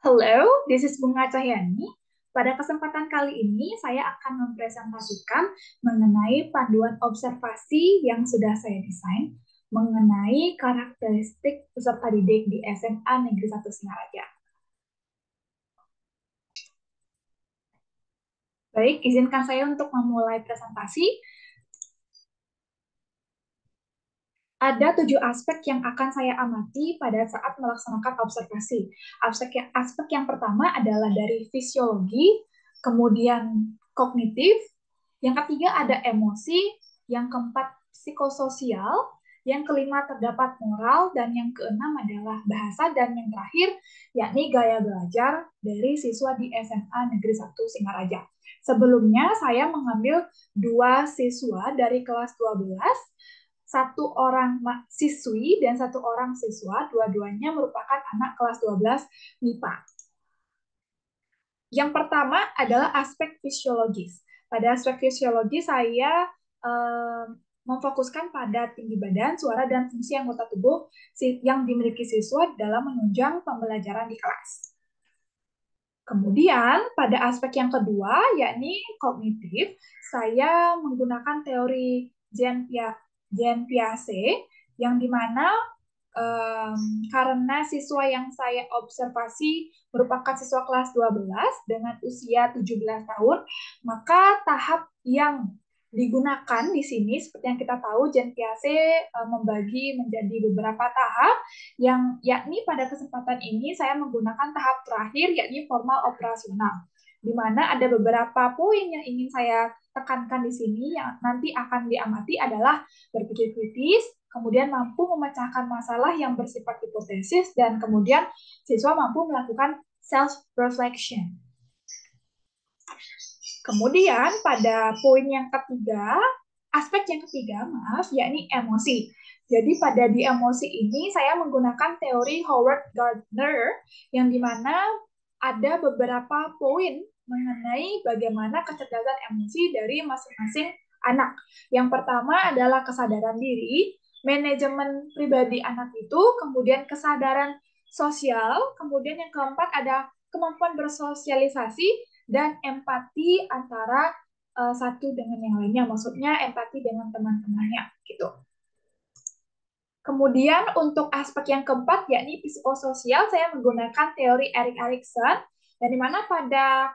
Hello, this is Bunga Cahyani. Pada kesempatan kali ini, saya akan mempresentasikan mengenai panduan observasi yang sudah saya desain mengenai karakteristik peserta didik di SMA Negeri 1 Singaraja. Baik, izinkan saya untuk memulai presentasi. Ada 7 aspek yang akan saya amati pada saat melaksanakan observasi. Aspek yang pertama adalah dari fisiologi, kemudian kognitif, yang ketiga ada emosi, yang keempat psikososial, yang kelima terdapat moral, dan yang keenam adalah bahasa, dan yang terakhir yakni gaya belajar dari siswa di SMA Negeri 1 Singaraja. Sebelumnya saya mengambil 2 siswa dari kelas 12, satu orang siswi dan satu orang siswa, dua-duanya merupakan anak kelas 12 MIPA. Yang pertama adalah aspek fisiologis. Pada aspek fisiologis saya memfokuskan pada tinggi badan, suara, dan fungsi anggota tubuh yang dimiliki siswa dalam menunjang pembelajaran di kelas. Kemudian pada aspek yang kedua, yakni kognitif, saya menggunakan teori Jean Piaget, yang dimana karena siswa yang saya observasi merupakan siswa kelas 12 dengan usia 17 tahun, maka tahap yang digunakan di sini, seperti yang kita tahu, Jean Piaget membagi menjadi beberapa tahap, yang yakni pada kesempatan ini saya menggunakan tahap terakhir, yakni formal operasional, di mana ada beberapa poin yang ingin saya tekankan di sini yang nanti akan diamati adalah berpikir kritis, kemudian mampu memecahkan masalah yang bersifat hipotesis, dan kemudian siswa mampu melakukan self-reflection. Kemudian pada poin yang ketiga, aspek yang ketiga, yakni emosi. Jadi pada di emosi ini saya menggunakan teori Howard Gardner, yang dimana ada beberapa poin mengenai bagaimana kecerdasan emosi dari masing-masing anak. Yang pertama adalah kesadaran diri, manajemen pribadi anak itu, kemudian kesadaran sosial, kemudian yang keempat ada kemampuan bersosialisasi, dan empati antara satu dengan yang lainnya, maksudnya empati dengan teman-temannya gitu. Kemudian untuk aspek yang keempat yakni psikososial, saya menggunakan teori Erik Erikson, dan di mana pada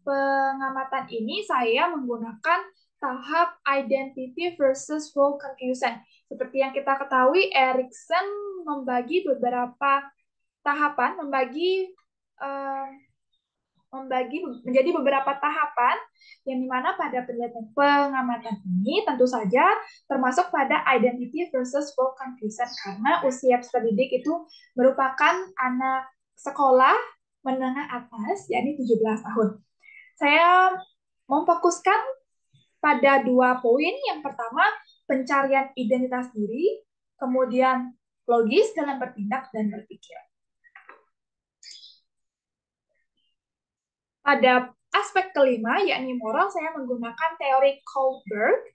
pengamatan ini saya menggunakan tahap identity versus role confusion. Seperti yang kita ketahui, Erikson membagi beberapa tahapan, membagi menjadi beberapa tahapan, yang dimana pada pengamatan ini tentu saja termasuk pada identity versus role confusion, karena usia peserta didik itu merupakan anak sekolah menengah atas, yakni 17 tahun. Saya memfokuskan pada 2 poin. Yang pertama, pencarian identitas diri, kemudian logis dalam bertindak dan berpikir. Pada aspek kelima, yakni moral, saya menggunakan teori Kohlberg,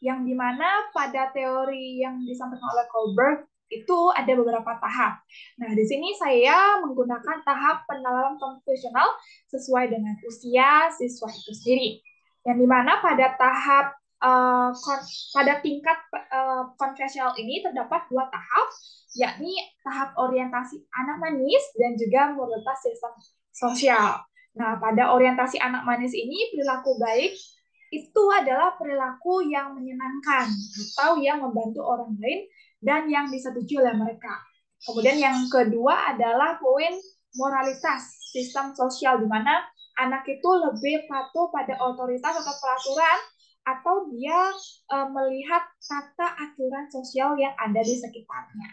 yang dimana pada teori yang disampaikan oleh Kohlberg itu ada beberapa tahap. Nah, di sini saya menggunakan tahap penalaran konvensional sesuai dengan usia siswa itu sendiri. Yang dimana pada tahap pada tingkat konvensional ini terdapat 2 tahap, yakni tahap orientasi anak manis dan juga moralitas sistem sosial. Nah, pada orientasi anak manis ini, perilaku baik itu adalah perilaku yang menyenangkan atau yang membantu orang lain dan yang disetujui oleh mereka. Kemudian yang kedua adalah poin moralitas sistem sosial, di mana anak itu lebih patuh pada otoritas atau peraturan, atau dia melihat tata aturan sosial yang ada di sekitarnya.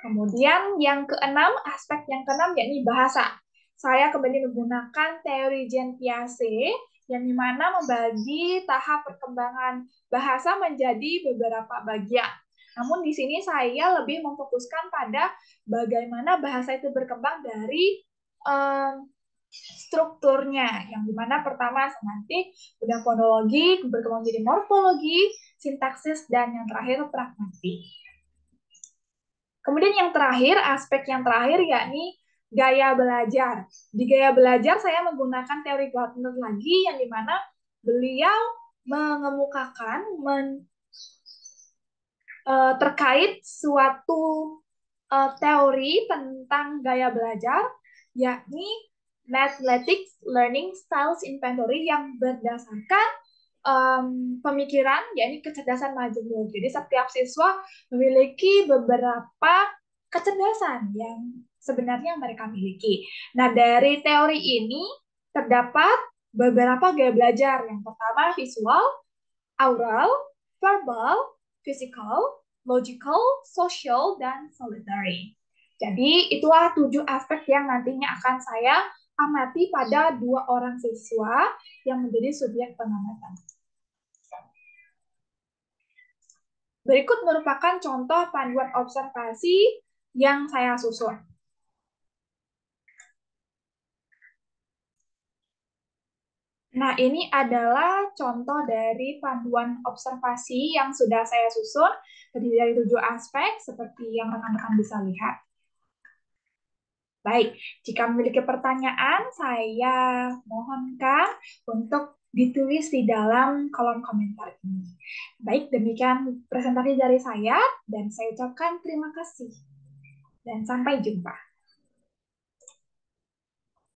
Kemudian yang keenam, aspek yang keenam yakni bahasa. Saya kembali menggunakan teori Jean Piaget, yang dimana membagi tahap perkembangan bahasa menjadi beberapa bagian. Namun di sini saya lebih memfokuskan pada bagaimana bahasa itu berkembang dari strukturnya, yang dimana pertama semantik, kemudian fonologi, berkembang jadi morfologi, sintaksis, dan yang terakhir pragmatik. Kemudian yang terakhir, aspek yang terakhir yakni gaya belajar. Di gaya belajar saya menggunakan teori Gartner lagi yang dimana beliau mengemukakan terkait suatu teori tentang gaya belajar, yakni Mathematics Learning Styles Inventory yang berdasarkan pemikiran, yakni kecerdasan majemuk. Jadi setiap siswa memiliki beberapa kecerdasan yang sebenarnya mereka miliki. Nah, dari teori ini terdapat beberapa gaya belajar. Yang pertama visual, aural, verbal, physical, logical, social, dan solitary. Jadi itulah 7 aspek yang nantinya akan saya amati pada 2 orang siswa yang menjadi subjek pengamatan. Berikut merupakan contoh panduan observasi yang saya susun. Nah, ini adalah contoh dari panduan observasi yang sudah saya susun, terdiri dari 7 aspek, seperti yang rekan-rekan bisa lihat. Baik, jika memiliki pertanyaan, saya mohonkan untuk ditulis di dalam kolom komentar ini. Baik, demikian presentasi dari saya, dan saya ucapkan terima kasih. Dan sampai jumpa.